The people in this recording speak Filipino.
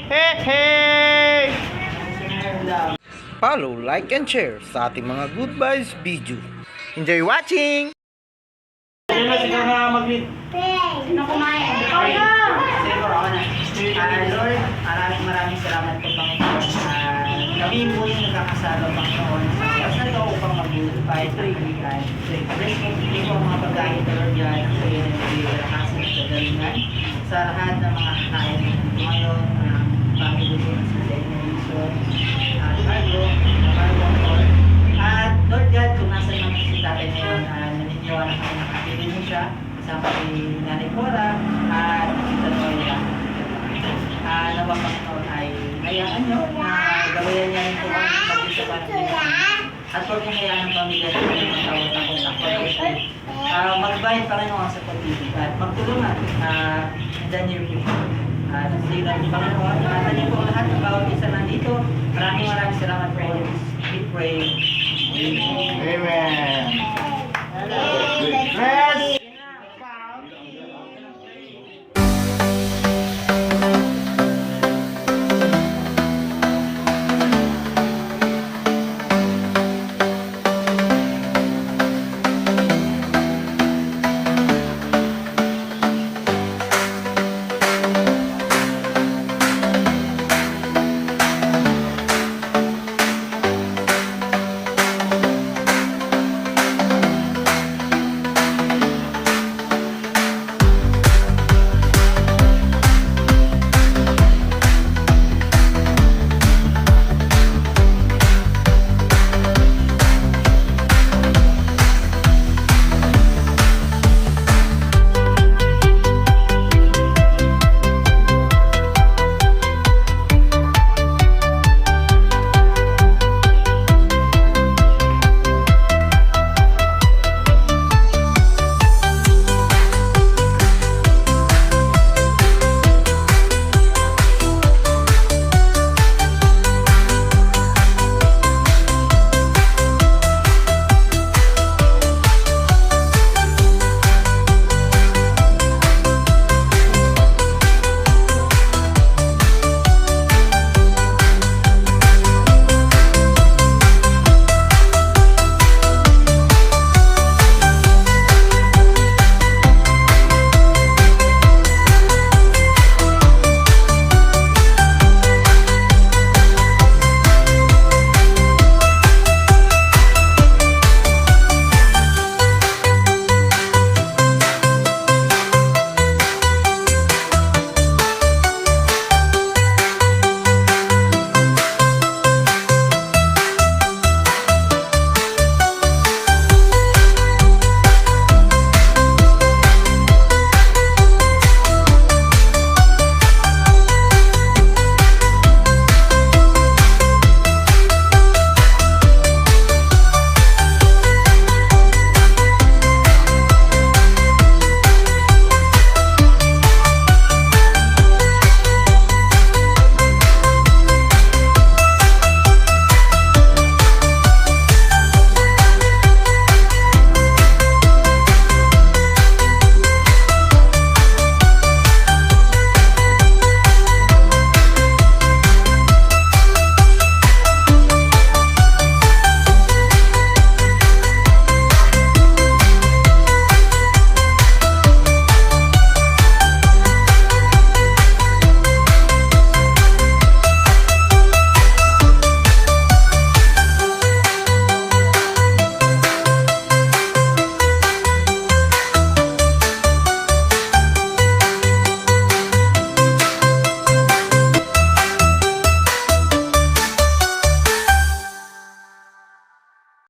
Hey, hey! Follow, like, and share sa ating mga good vibes video. Enjoy watching! Sino na mag-lead? Sino kumain? Ikaw na! Siguro ako na. Lord, maraming salamat po, Panginoon. Kami po yung nagkakasama, Panginoon, sa oras na ito upang mag-unify sa kaibigan. Bless mo po ang mga pagkain na Lord yan, ang kayo na nagbibigay sa kagalingan. Sa lahat ng mga kakain ngayon, Panginoon sa generation, Carlo, Lord. At Lord God, kung nasa naman si tatay ngayon, naniniwala kami nakapiling mo siya, kasama si Nanay Cora, at kita Noya. Nawa Panginoon ay hayaan nyo na gawayan niya rin po ang pag-isapan nila. At huwag niya hayaan ang pamilya na magtawag akong takot. Magbahin Panginoon sa pag-ibig at magtulungan in the near future. At sila ni Panginoon, ingatan niyo po ang lahat ng bawat isa nandito. Maraming salamat po. We pray. Amen. Amen.